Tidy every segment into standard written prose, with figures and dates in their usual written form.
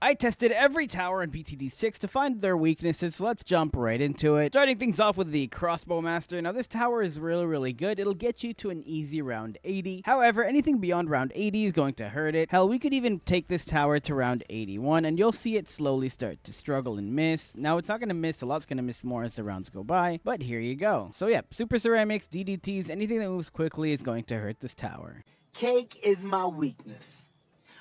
I tested every tower in BTD6 to find their weaknesses, so let's jump right into it. Starting things off with the Crossbow Master. Now this tower is really good. It'll get you to an easy round 80. However, anything beyond round 80 is going to hurt it. Hell, we could even take this tower to round 81 and you'll see it slowly start to struggle and miss. Now it's not going to miss a lot, it's going to miss more as the rounds go by, but here you go. So yeah, Super Ceramics, DDTs, anything that moves quickly is going to hurt this tower. Cake is my weakness,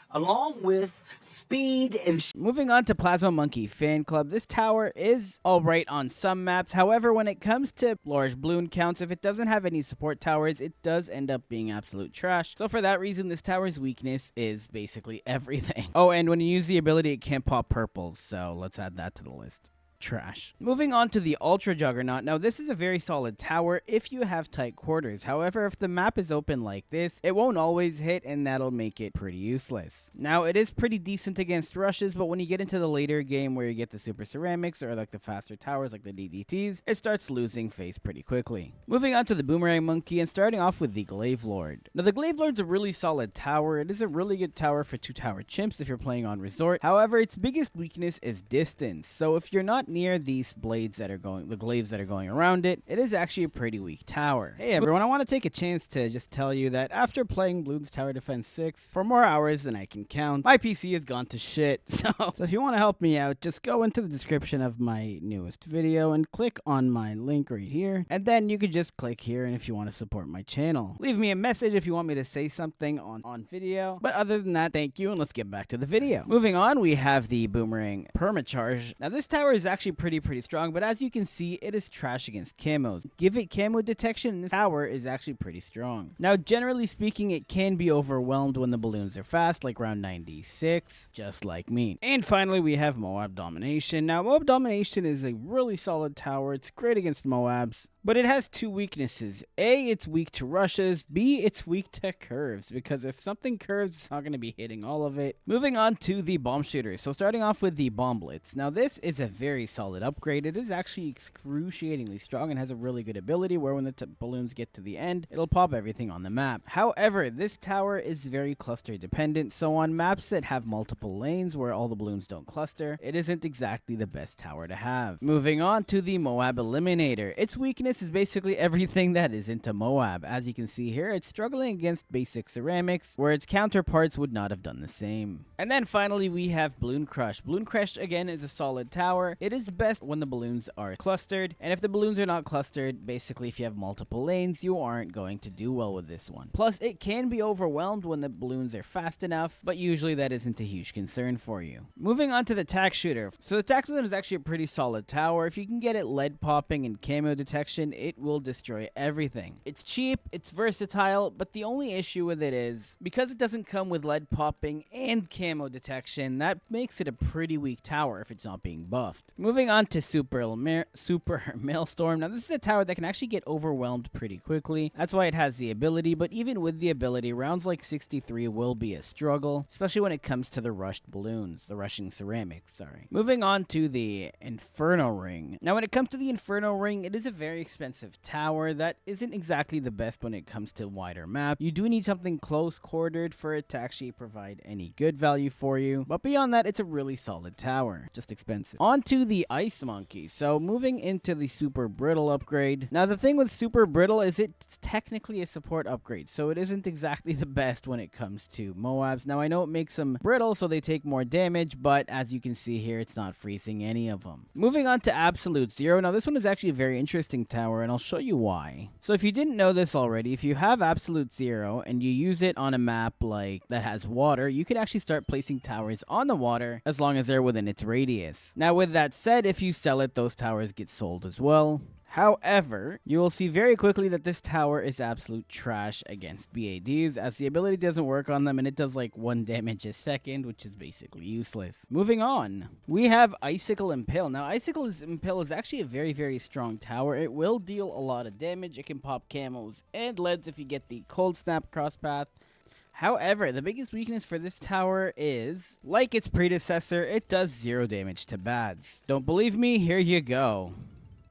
along with speed and Moving on to Plasma Monkey Fan Club, this tower is alright on some maps. However, when it comes to large balloon counts, if it doesn't have any support towers, it does end up being absolute trash. So for that reason, this tower's weakness is basically everything. Oh, and when you use the ability, it can't pop purples, so let's add that to the list. Trash. Moving on to the Ultra Juggernaut. Now this is a very solid tower if you have tight quarters. However, if the map is open like this, it won't always hit and that'll make it pretty useless. Now it is pretty decent against rushes, but when you get into the later game where you get the Super Ceramics or like the faster towers like the DDTs, it starts losing face pretty quickly. Moving on to the Boomerang Monkey and starting off with the Glaive Lord. Now the Glaive Lord's a really solid tower. It is a really good tower for 2-tower chimps if you're playing on Resort. However, its biggest weakness is distance. So if you're not near these blades that are going, the glaives that are going around it, it is actually a pretty weak tower. Hey everyone, I want to take a chance to just tell you that after playing Bloons Tower Defense 6 for more hours than I can count, my PC has gone to shit. So if you want to help me out, just go into the description of my newest video and click on my link right here, and then you could just click here and if you want to support my channel. Leave me a message if you want me to say something on video. But other than that, thank you, and let's get back to the video. Moving on, we have the Boomerang Permacharge. Now this tower is actually pretty strong, but as you can see, it is trash against camos. Give it camo detection and this tower is actually pretty strong. Now generally speaking, it can be overwhelmed when the balloons are fast, like round 96, just like me. And finally we have Moab Domination. Now Moab Domination is a really solid tower. It's great against Moabs, but it has two weaknesses. A, it's weak to rushes. B, it's weak to curves, because if something curves, it's not going to be hitting all of it. Moving on to the Bomb Shooters. So starting off with the Bomb Blitz. Now this is a very solid upgrade. It is actually excruciatingly strong and has a really good ability where when the balloons get to the end, it'll pop everything on the map. However, this tower is very cluster dependent, so on maps that have multiple lanes where all the balloons don't cluster, it isn't exactly the best tower to have. Moving on to the Moab Eliminator. Its weakness is basically everything that is into Moab. As you can see here, it's struggling against basic ceramics, where its counterparts would not have done the same. And then finally, we have Balloon Crush. Balloon Crush, again, is a solid tower. It is best when the balloons are clustered, and if the balloons are not clustered, basically if you have multiple lanes, you aren't going to do well with this one. Plus, it can be overwhelmed when the balloons are fast enough, but usually that isn't a huge concern for you. Moving on to the Tack Shooter. So the Tack Shooter is actually a pretty solid tower. If you can get it lead popping and camo detection, it will destroy everything. It's cheap, it's versatile, but the only issue with it is, because it doesn't come with lead popping and camo detection, that makes it a pretty weak tower if it's not being buffed. Moving on to Super Maelstrom. Now this is a tower that can actually get overwhelmed pretty quickly. That's why it has the ability, but even with the ability, rounds like 63 will be a struggle, especially when it comes to the rushed balloons, the rushing ceramics, sorry. Moving on to the Inferno Ring. Now when it comes to the Inferno Ring, it is a very expensive tower that isn't exactly the best when it comes to wider map. You do need something close quartered for it to actually provide any good value for you, but beyond that, it's a really solid tower, just expensive. On to the Ice Monkey. So moving into the Super Brittle upgrade. Now the thing with Super Brittle is it's technically a support upgrade, so it isn't exactly the best when it comes to Moabs. Now I know it makes them brittle so they take more damage, but as you can see here, it's not freezing any of them. Moving on to Absolute Zero. Now this one is actually a very interesting tower, and I'll show you why. So if you didn't know this already, if you have Absolute Zero and you use it on a map like that has water, you can actually start placing towers on the water as long as they're within its radius. Now with that said, if you sell it, those towers get sold as well. However, you will see very quickly that this tower is absolute trash against BADs, as the ability doesn't work on them and it does like 1 damage a second, which is basically useless. Moving on, we have Icicle Impale. Now Icicle Impale is actually a very strong tower. It will deal a lot of damage. It can pop camos and leads if you get the Cold Snap crosspath. However, the biggest weakness for this tower is, like its predecessor, it does 0 damage to bads. Don't believe me? Here you go.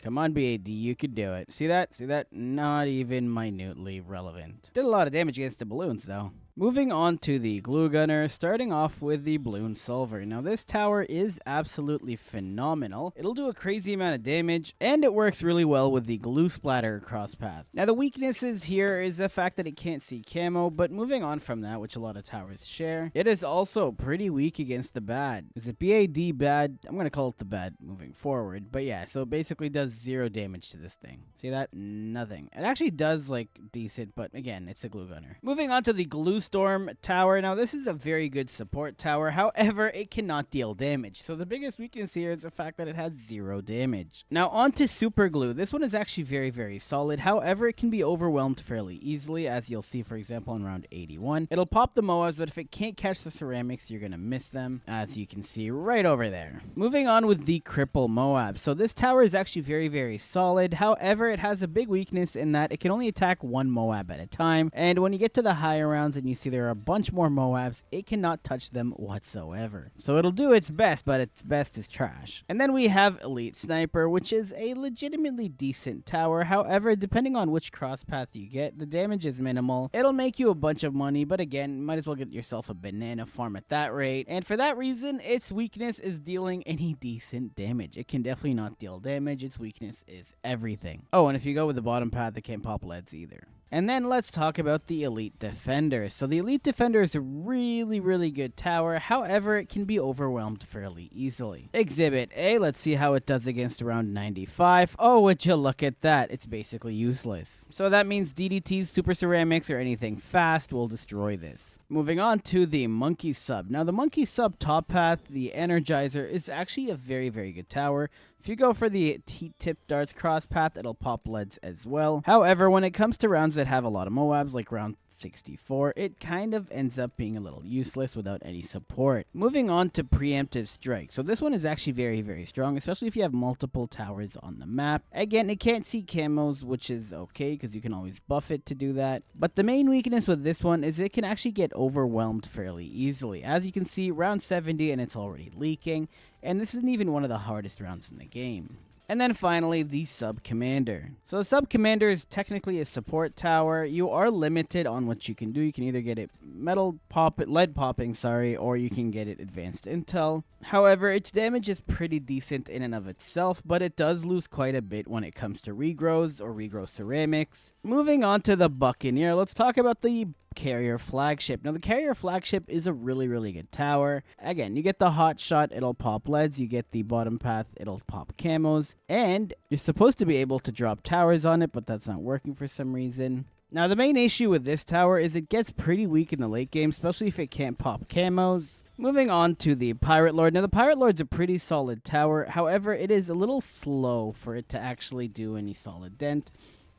Come on, BAD, you could do it. See that? See that? Not even minutely relevant. Did a lot of damage against the balloons, though. Moving on to the glue gunner, starting off with the blue and silver. Now this tower is absolutely phenomenal. It'll do a crazy amount of damage, and it works really well with the glue splatter across path. Now the weaknesses here is the fact that it can't see camo, but moving on from that, which a lot of towers share, it is also pretty weak against the bad. Is it BAD bad? I'm going to call it the bad moving forward, but yeah, so it basically does 0 damage to this thing. See that? Nothing. It actually does like decent, but again, it's a glue gunner. Moving on to the glue storm tower. Now this is a very good support tower, however, it cannot deal damage. So the biggest weakness here is the fact that it has 0 damage. Now on to super glue. This one is actually very solid, however, it can be overwhelmed fairly easily, as you'll see for example in round 81. It'll pop the Moabs, but if it can't catch the ceramics, you're gonna miss them, as you can see right over there. Moving on with the cripple Moab. So this tower is actually very solid, however, it has a big weakness in that it can only attack 1 Moab at a time, and when you get to the higher rounds and you see there are a bunch more Moabs, it cannot touch them whatsoever. So it'll do its best, but its best is trash. And then we have Elite Sniper, which is a legitimately decent tower. However, depending on which cross path you get, the damage is minimal. It'll make you a bunch of money, but again, might as well get yourself a banana farm at that rate. And for that reason, its weakness is dealing any decent damage. It can definitely not deal damage. Its weakness is everything. Oh, and if you go with the bottom path, it can't pop leads either. And then let's talk about the Elite Defender. So the Elite Defender is a really good tower. However, it can be overwhelmed fairly easily. Exhibit A, let's see how it does against around 95. Oh, would you look at that? It's basically useless. So that means DDTs, super ceramics, or anything fast will destroy this. Moving on to the Monkey Sub. Now the Monkey Sub top path, the Energizer, is actually a very good tower. If you go for the heat tip darts cross path, it'll pop leads as well. However, when it comes to rounds that have a lot of Moabs, like round 64, it kind of ends up being a little useless without any support. Moving on to Preemptive Strike. So this one is actually very strong, especially if you have multiple towers on the map. Again, it can't see camos, which is okay because you can always buff it to do that. But the main weakness with this one is it can actually get overwhelmed fairly easily. As you can see, round 70 and it's already leaking. And this isn't even one of the hardest rounds in the game. And then finally, the Sub Commander. So the Sub Commander is technically a support tower. You are limited on what you can do. You can either get it lead popping, or you can get it advanced intel. However, its damage is pretty decent in and of itself, but it does lose quite a bit when it comes to regrows or regrow ceramics. Moving on to the Buccaneer, let's talk about the Carrier Flagship. Now the Carrier Flagship is a really good tower. Again, you get the hot shot, it'll pop leads. You get the bottom path, it'll pop camos, and you're supposed to be able to drop towers on it, but that's not working for some reason. Now the main issue with this tower is it gets pretty weak in the late game, especially if it can't pop camos. Moving on to the Pirate Lord. Now the Pirate Lord's a pretty solid tower, however it is a little slow for it to actually do any solid dent.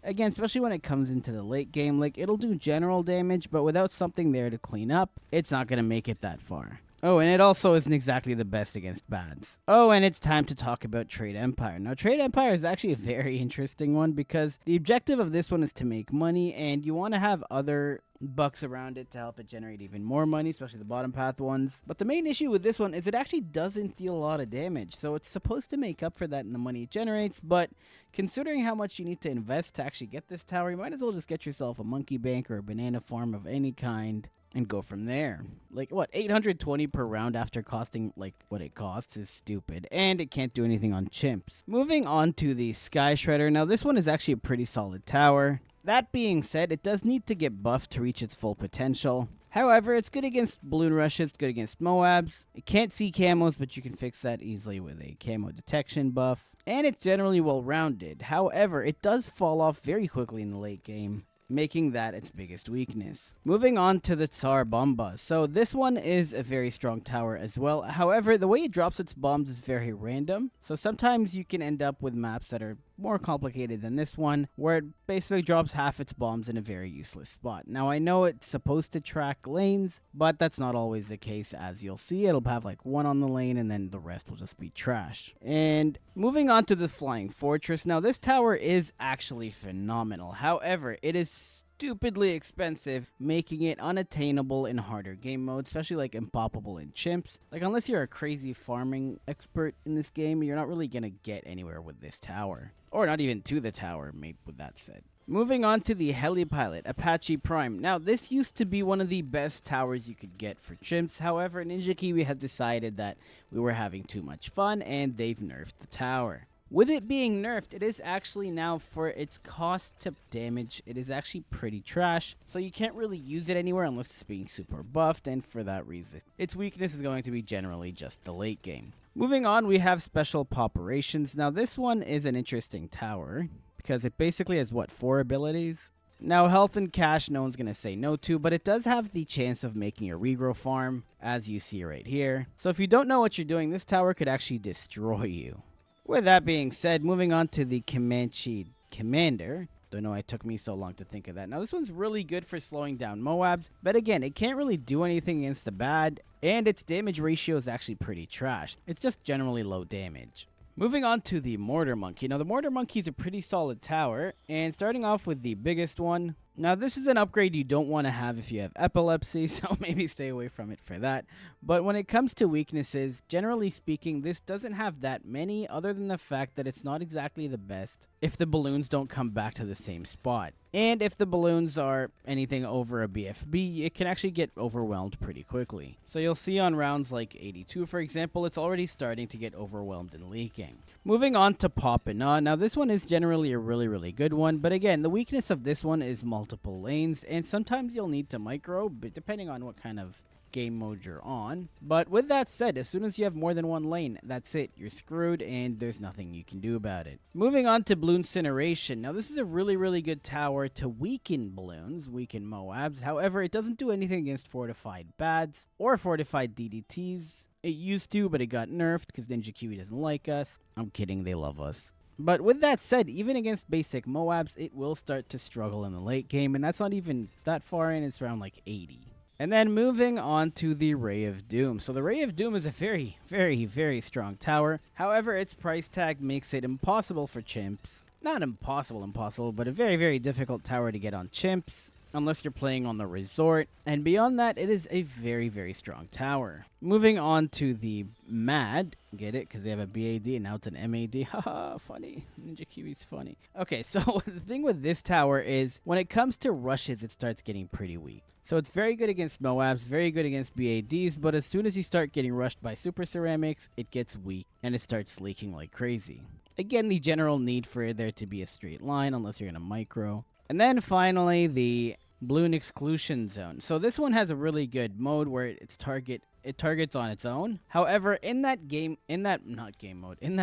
Again, especially when it comes into the late game, like it'll do general damage, but without something there to clean up, it's not going to make it that far. Oh, and it also isn't exactly the best against bads. Oh, and it's time to talk about Trade Empire. Now, Trade Empire is actually a very interesting one because the objective of this one is to make money, and you want to have other bucks around it to help it generate even more money, especially the bottom path ones. But the main issue with this one is it actually doesn't deal a lot of damage, so it's supposed to make up for that in the money it generates, but considering how much you need to invest to actually get this tower, you might as well just get yourself a monkey bank or a banana farm of any kind and go from there. Like, what, 820 per round after costing, like, what it costs is stupid. And it can't do anything on chimps. Moving on to the Sky Shredder. Now, this one is actually a pretty solid tower. That being said, it does need to get buffed to reach its full potential. However, it's good against balloon rushes, it's good against Moabs. It can't see camos, but you can fix that easily with a camo detection buff. And it's generally well-rounded. However, it does fall off very quickly in the late game, making that its biggest weakness. Moving on to the Tsar Bomba. So this one is a very strong tower as well. However, the way it drops its bombs is very random. So sometimes you can end up with maps that are more complicated than this one, where it basically drops half its bombs in a very useless spot. Now, I know it's supposed to track lanes, but that's not always the case. As you'll see, it'll have like one on the lane and then the rest will just be trash. And moving on to the Flying Fortress. Now, this tower is actually phenomenal. However, it is stupidly expensive, making it unattainable in harder game modes, especially like impoppable in chimps. Like, unless you're a crazy farming expert in this game, you're not really gonna get anywhere with this tower. Or not even to the tower, mate, with that said. Moving on to the Heli pilot, Apache Prime. Now, this used to be one of the best towers you could get for chimps. However, Ninja Kiwi has decided that we were having too much fun and they've nerfed the tower. With it being nerfed, it is actually now, for its cost to damage, it is actually pretty trash. So you can't really use it anywhere unless it's being super buffed, and for that reason, its weakness is going to be generally just the late game. Moving on, we have Special Poperations. Now, this one is an interesting tower, because it basically has, 4 abilities? Now, health and cash, no one's going to say no to, but it does have the chance of making a regrow farm, as you see right here. So if you don't know what you're doing, this tower could actually destroy you. With that being said, moving on to the Comanche Commander. Don't know why it took me so long to think of that. Now, this one's really good for slowing down Moabs, but again, it can't really do anything against the bad, and its damage ratio is actually pretty trash. It's just generally low damage. Moving on to the Mortar Monkey. Now, the Mortar Monkey is a pretty solid tower, and starting off with the biggest one. Now, this is an upgrade you don't want to have if you have epilepsy, so maybe stay away from it for that. But when it comes to weaknesses, generally speaking, this doesn't have that many, other than the fact that it's not exactly the best if the balloons don't come back to the same spot. And if the balloons are anything over a BFB, it can actually get overwhelmed pretty quickly. So you'll see on rounds like 82, for example, it's already starting to get overwhelmed and leaking. Moving on to Poppin'. Now, this one is generally a really good one, but again, the weakness of this one is multiple lanes, and sometimes you'll need to micro, but depending on what kind of game mode you're on. But with that said, as soon as you have more than one lane, that's it. You're screwed, and there's nothing you can do about it. Moving on to Blue Incineration. Now, this is a really good tower to weaken balloons, weaken Moabs. However, it doesn't do anything against fortified bads or fortified DDTs. It used to, but it got nerfed because Ninja Kiwi doesn't like us. I'm kidding, they love us. But with that said, even against basic Moabs, it will start to struggle in the late game, and that's not even that far in. It's around like 80. And then moving on to the Ray of Doom. So the Ray of Doom is a very strong tower. However, its price tag makes it impossible for chimps. Not impossible, but a very difficult tower to get on chimps, unless you're playing on the resort. And beyond that, it is a very strong tower. Moving on to the Mad. Get it? Because they have a BAD and now it's an MAD. Haha, funny. Ninja Kiwi's funny. Okay, so the thing with this tower is when it comes to rushes, it starts getting pretty weak. So it's very good against Moabs, very good against BADs, but as soon as you start getting rushed by Super Ceramics, it gets weak and it starts leaking like crazy. Again, the general need for there to be a straight line unless you're in a micro. And then finally, the Balloon Exclusion Zone. So this one has a really good mode where it targets on its own. However, in that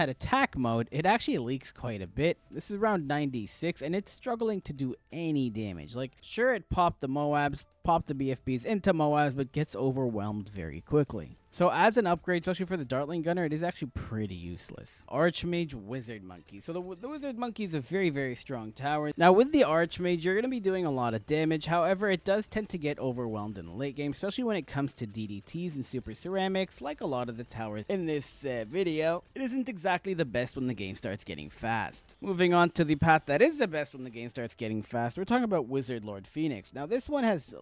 attack mode, it actually leaks quite a bit. This is around 96, and it's struggling to do any damage. Like, sure, it popped the Moabs, popped the BFBs into Moabs, but gets overwhelmed very quickly. So as an upgrade, especially for the Dartling Gunner, it is actually pretty useless. Archmage Wizard Monkey. So the Wizard Monkey is a very strong tower. Now with the Archmage, you're going to be doing a lot of damage. However, it does tend to get overwhelmed in the late game, especially when it comes to DDTs and Super Ceramics, like a lot of the towers in this video. It isn't exactly the best when the game starts getting fast. Moving on to the path that is the best when the game starts getting fast, we're talking about Wizard Lord Phoenix. Now this one has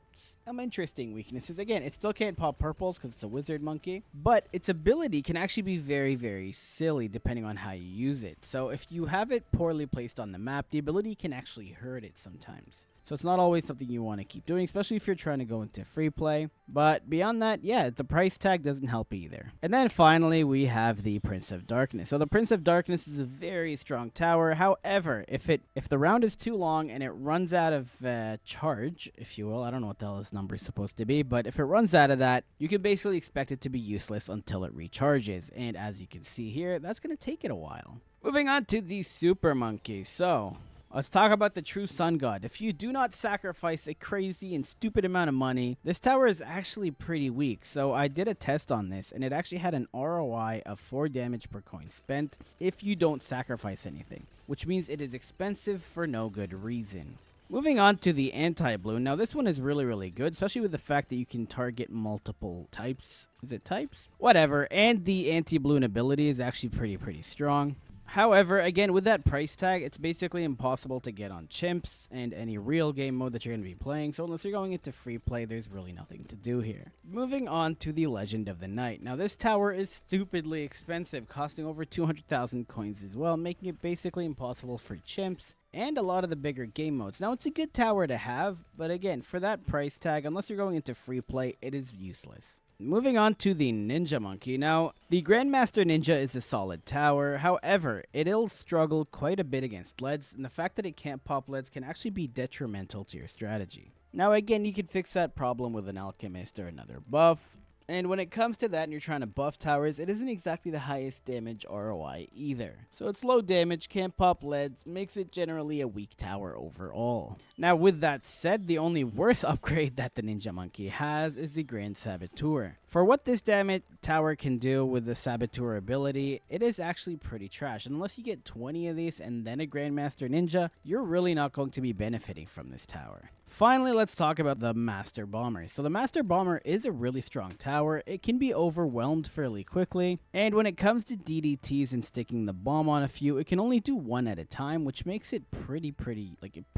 some interesting weaknesses. Again, it still can't pop purples because it's a Wizard Monkey, but its ability can actually be very silly depending on how you use it. So if you have it poorly placed on the map, the ability can actually hurt it sometimes. So it's not always something you want to keep doing, especially if you're trying to go into free play. But beyond that, yeah, the price tag doesn't help either. And then finally, we have the Prince of Darkness. So the Prince of Darkness is a very strong tower. However, if the round is too long and it runs out of charge, if you will, I don't know what the hell this number is supposed to be, but if it runs out of that, you can basically expect it to be useless until it recharges. And as you can see here, that's going to take it a while. Moving on to the Super Monkey. So let's talk about the true Sun God. If you do not sacrifice a crazy and stupid amount of money, this tower is actually pretty weak. So I did a test on this, and it actually had an ROI of 4 damage per coin spent if you don't sacrifice anything, which means it is expensive for no good reason. Moving on to the anti-balloon. Now this one is really good, especially with the fact that you can target multiple types. Is it types? Whatever. And the anti-balloon ability is actually pretty strong. However, again, with that price tag, it's basically impossible to get on chimps and any real game mode that you're going to be playing, so unless you're going into free play, there's really nothing to do here. Moving on to the Legend of the Night. Now, this tower is stupidly expensive, costing over 200,000 coins as well, making it basically impossible for chimps and a lot of the bigger game modes. Now, it's a good tower to have, but again, for that price tag, unless you're going into free play, it is useless. Moving on to the Ninja Monkey. Now, the Grandmaster Ninja is a solid tower. However, it'll struggle quite a bit against leads, and the fact that it can't pop leads can actually be detrimental to your strategy. Now, again, you can fix that problem with an Alchemist or another buff. And when it comes to that and you're trying to buff towers, it isn't exactly the highest damage ROI either. So it's low damage, can't pop leads, makes it generally a weak tower overall. Now with that said, the only worse upgrade that the Ninja Monkey has is the Grand Saboteur. For what this damage tower can do with the Saboteur ability, it is actually pretty trash. Unless you get 20 of these and then a Grandmaster Ninja, you're really not going to be benefiting from this tower. Finally, let's talk about the Master Bomber. So the Master Bomber is a really strong tower. It can be overwhelmed fairly quickly. And when it comes to DDTs and sticking the bomb on a few, it can only do one at a time, which makes it pretty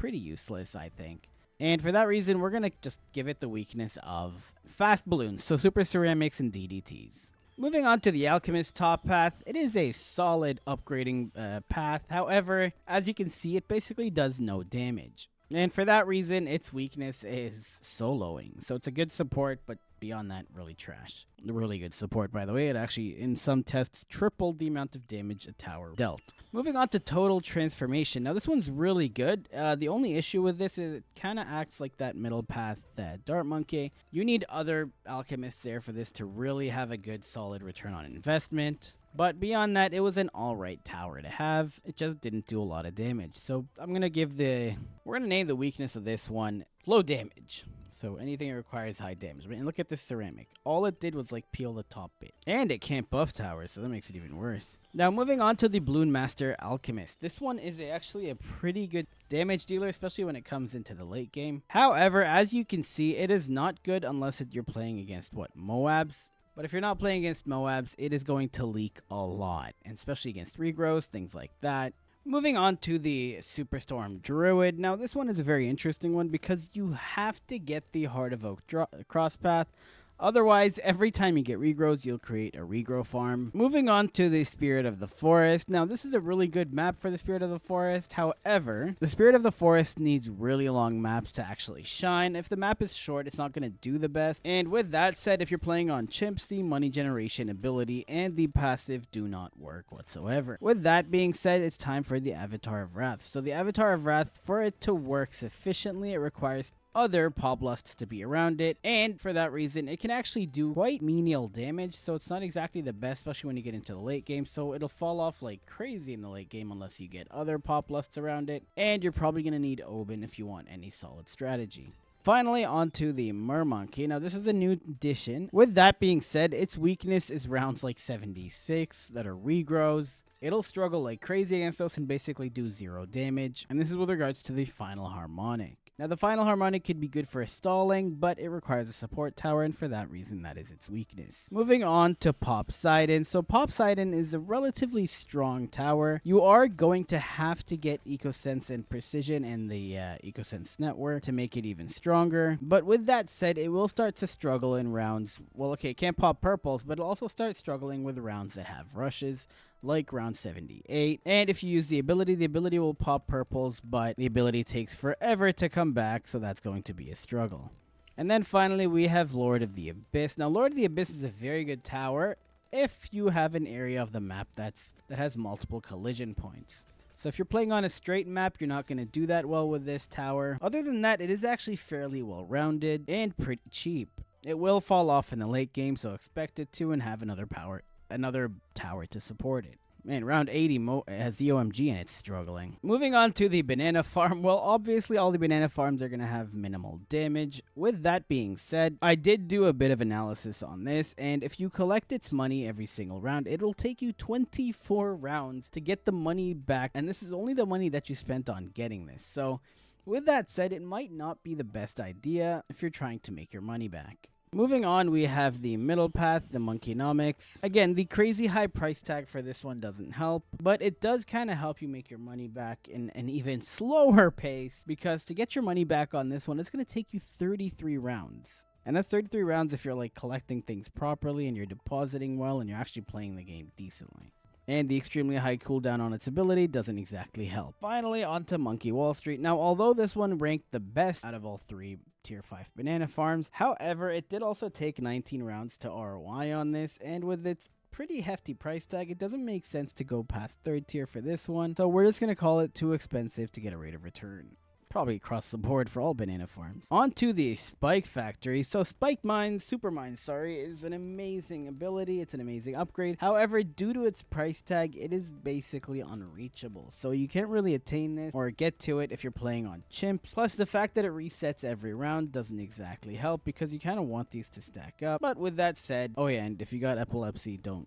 useless, I think. And for that reason, we're going to just give it the weakness of fast balloons, so super ceramics and DDTs. Moving on to the Alchemist top path, it is a solid upgrading path. However, as you can see, it basically does no damage. And for that reason, its weakness is soloing. So it's a good support, but beyond that, really trash. Really good support, by the way. It actually, in some tests, tripled the amount of damage a tower dealt. Moving on to Total Transformation. Now, this one's really good. The only issue with this is it kind of acts like that middle path Dart Monkey. You need other Alchemists there for this to really have a good, solid return on investment. But beyond that, it was an alright tower to have. It just didn't do a lot of damage. So we're going to name the weakness of this one low damage. So anything that requires high damage. And look at this ceramic. All it did was like peel the top bit. And it can't buff towers, so that makes it even worse. Now moving on to the Balloon Master Alchemist. This one is actually a pretty good damage dealer, especially when it comes into the late game. However, as you can see, it is not good unless you're playing against Moabs. But if you're not playing against Moabs, it is going to leak a lot, and especially against regrows, things like that. Moving on to the Superstorm Druid. Now, this one is a very interesting one because you have to get the Heart of Oak crosspath. Otherwise, every time you get regrows, you'll create a regrow farm. Moving on to the Spirit of the Forest. Now, this is a really good map for the Spirit of the Forest. However, the Spirit of the Forest needs really long maps to actually shine. If the map is short, it's not going to do the best. And with that said, if you're playing on chimps, the money generation ability and the passive do not work whatsoever. With that being said, it's time for the Avatar of Wrath. So the Avatar of Wrath, for it to work sufficiently, it requires other Poblusts to be around it, and for that reason it can actually do quite menial damage, so it's not exactly the best, especially when you get into the late game. So it'll fall off like crazy in the late game unless you get other Poblusts around it, and you're probably going to need Oben if you want any solid strategy. Finally, onto the mermonkey. Now, this is a new addition. With that being said, its weakness is rounds like 76 that are regrows. It'll struggle like crazy against us and basically do 0 damage, and this is with regards to the final harmonic. Now, the final harmonic could be good for stalling, but it requires a support tower, and for that reason, that is its weakness. Moving on to Poseidon. So Poseidon is a relatively strong tower. You are going to have to get Ecosense and Precision and the Ecosense network to make it even stronger. But with that said, it will start to struggle in rounds. Well, okay, it can't pop purples, but it'll also start struggling with rounds that have rushes, like round 78. And if you use the ability will pop purples, but the ability takes forever to come back, so that's going to be a struggle. And then finally, we have Lord of the Abyss. Now, Lord of the Abyss is a very good tower if you have an area of the map that has multiple collision points. So if you're playing on a straight map, you're not going to do that well with this tower. Other than that, it is actually fairly well-rounded and pretty cheap. It will fall off in the late game, so expect it to, and have another tower to support it. Man, round 80 has the OMG and it's struggling. Moving on to the banana farm. Well, obviously all the banana farms are going to have minimal damage. With that being said, I did do a bit of analysis on this, and if you collect its money every single round, it'll take you 24 rounds to get the money back, and this is only the money that you spent on getting this. So with that said, it might not be the best idea if you're trying to make your money back. Moving on, we have the middle path, the Monkeynomics. Again, the crazy high price tag for this one doesn't help, but it does kind of help you make your money back in an even slower pace, because to get your money back on this one, it's going to take you 33 rounds. And that's 33 rounds if you're like collecting things properly and you're depositing well and you're actually playing the game decently. and the extremely high cooldown on its ability doesn't exactly help. Finally, onto Monkey Wall Street. Now, although this one ranked the best out of all 3 tier 5 banana farms, however, it did also take 19 rounds to ROI on this, and with its pretty hefty price tag, it doesn't make sense to go past 3rd tier for this one, so we're just going to call it too expensive to get a rate of return. Probably across the board for all banana farms. On to the Spike Factory. So Spike Mine, Super Mine, sorry, is an amazing ability. It's an amazing upgrade. However, due to its price tag, it is basically unreachable. So you can't really attain this or get to it if you're playing on chimps. Plus, the fact that it resets every round doesn't exactly help because you kind of want these to stack up. But with that said, oh yeah, and if you got epilepsy, don't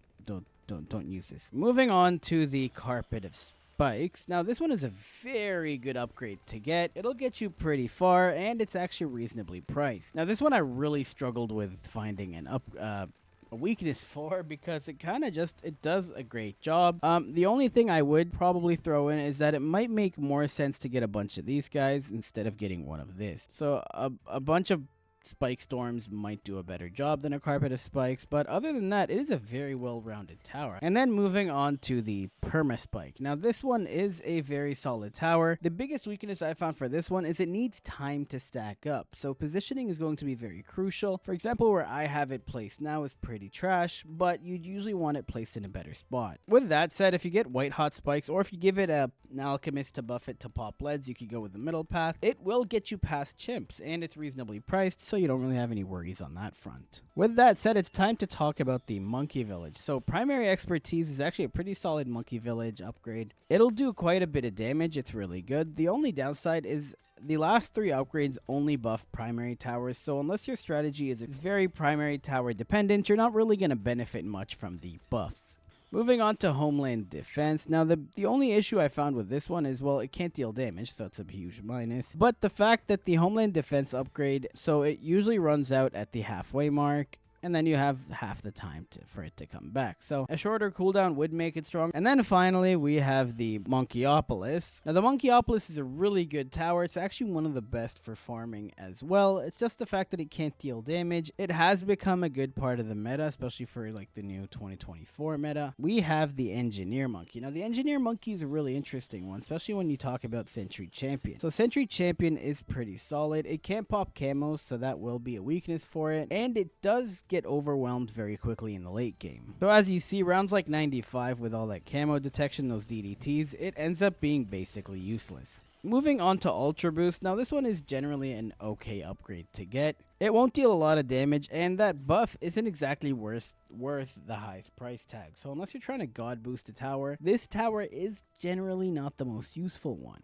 use this. Moving on to the Carpet of Spikes. Now, this one is a very good upgrade to get. It'll get you pretty far, and it's actually reasonably priced. Now, this one I really struggled with finding a weakness for because it kind of it does a great job. The only thing I would probably throw in is that it might make more sense to get a bunch of these guys instead of getting one of this. So a bunch of Spike Storms might do a better job than a Carpet of Spikes, but other than that, it is a very well-rounded tower. And then moving on to the Perma Spike. Now, this one is a very solid tower. The biggest weakness I found for this one is it needs time to stack up, so positioning is going to be very crucial. For example, where I have it placed now is pretty trash, but you'd usually want it placed in a better spot. With that said, if you get White Hot Spikes, or if you give it an Alchemist to buff it to pop leads, you could go with the middle path. It will get you past chimps, and it's reasonably priced, so you don't really have any worries on that front. With that said, it's time to talk about the Monkey Village. So primary expertise is actually a pretty solid Monkey Village upgrade. It'll do quite a bit of damage. It's really good. The only downside is the last 3 upgrades only buff primary towers, so unless your strategy is very primary tower dependent, you're not really going to benefit much from the buffs. Moving on to Homeland Defense. Now, the only issue I found with this one is, well, it can't deal damage, so it's a huge minus. But the fact that the Homeland Defense upgrade, so it usually runs out at the halfway mark, and then you have half the time for it to come back. So a shorter cooldown would make it strong. And then finally, we have the Monkeyopolis. Now, the Monkeyopolis is a really good tower. It's actually one of the best for farming as well. It's just the fact that it can't deal damage. It has become a good part of the meta, especially for like the new 2024 meta. We have the Engineer Monkey. Now, the Engineer Monkey is a really interesting one, especially when you talk about Sentry Champion. So Sentry Champion is pretty solid. It can't pop camos, so that will be a weakness for it. And it does get overwhelmed very quickly in the late game. So as you see, rounds like 95 with all that camo detection, those DDTs, it ends up being basically useless. Moving on to Ultra Boost. Now, this one is generally an okay upgrade to get. It won't deal a lot of damage, and that buff isn't exactly worth the highest price tag. So unless you're trying to god boost a tower, this tower is generally not the most useful one.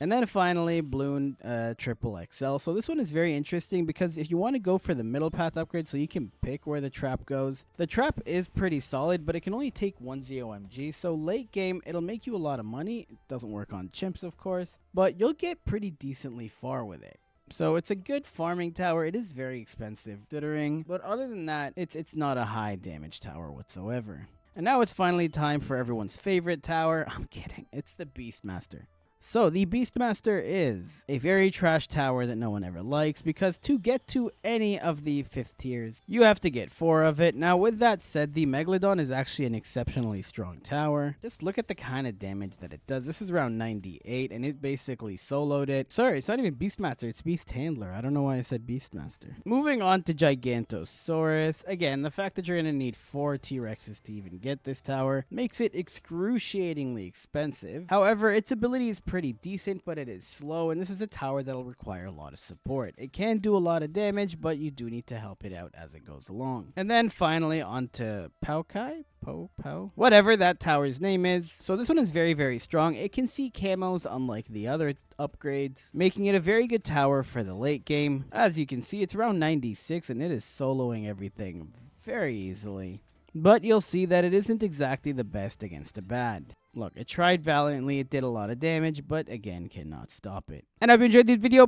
And then finally, Bloon Triple XL. So this one is very interesting because if you want to go for the middle path upgrade so you can pick where the trap goes, the trap is pretty solid, but it can only take 1 ZOMG. So late game, it'll make you a lot of money. It doesn't work on chimps, of course, but you'll get pretty decently far with it. So it's a good farming tower. It is very expensive considering, but other than that, it's not a high damage tower whatsoever. And now it's finally time for everyone's favorite tower. I'm kidding. It's the Beastmaster. So, the Beastmaster is a very trash tower that no one ever likes because to get to any of the 5th tiers, you have to get 4 of it. Now, with that said, the Megalodon is actually an exceptionally strong tower. Just look at the kind of damage that it does. This is around 98, and it basically soloed it. Sorry, it's not even Beastmaster, it's Beast Handler. I don't know why I said Beastmaster. Moving on to Gigantosaurus. Again, the fact that you're going to need 4 T-Rexes to even get this tower makes it excruciatingly expensive. However, its ability is pretty decent, but it is slow, and this is a tower that'll require a lot of support. It can do a lot of damage, but you do need to help it out as it goes along. And then finally onto Paukai? Whatever that tower's name is. So this one is very, very strong. It can see camos unlike the other upgrades, making it a very good tower for the late game. As you can see, it's around 96, and it is soloing everything very easily. But you'll see that it isn't exactly the best against a bad. Look, it tried valiantly, it did a lot of damage, but again, cannot stop it. And I hope you enjoyed this video.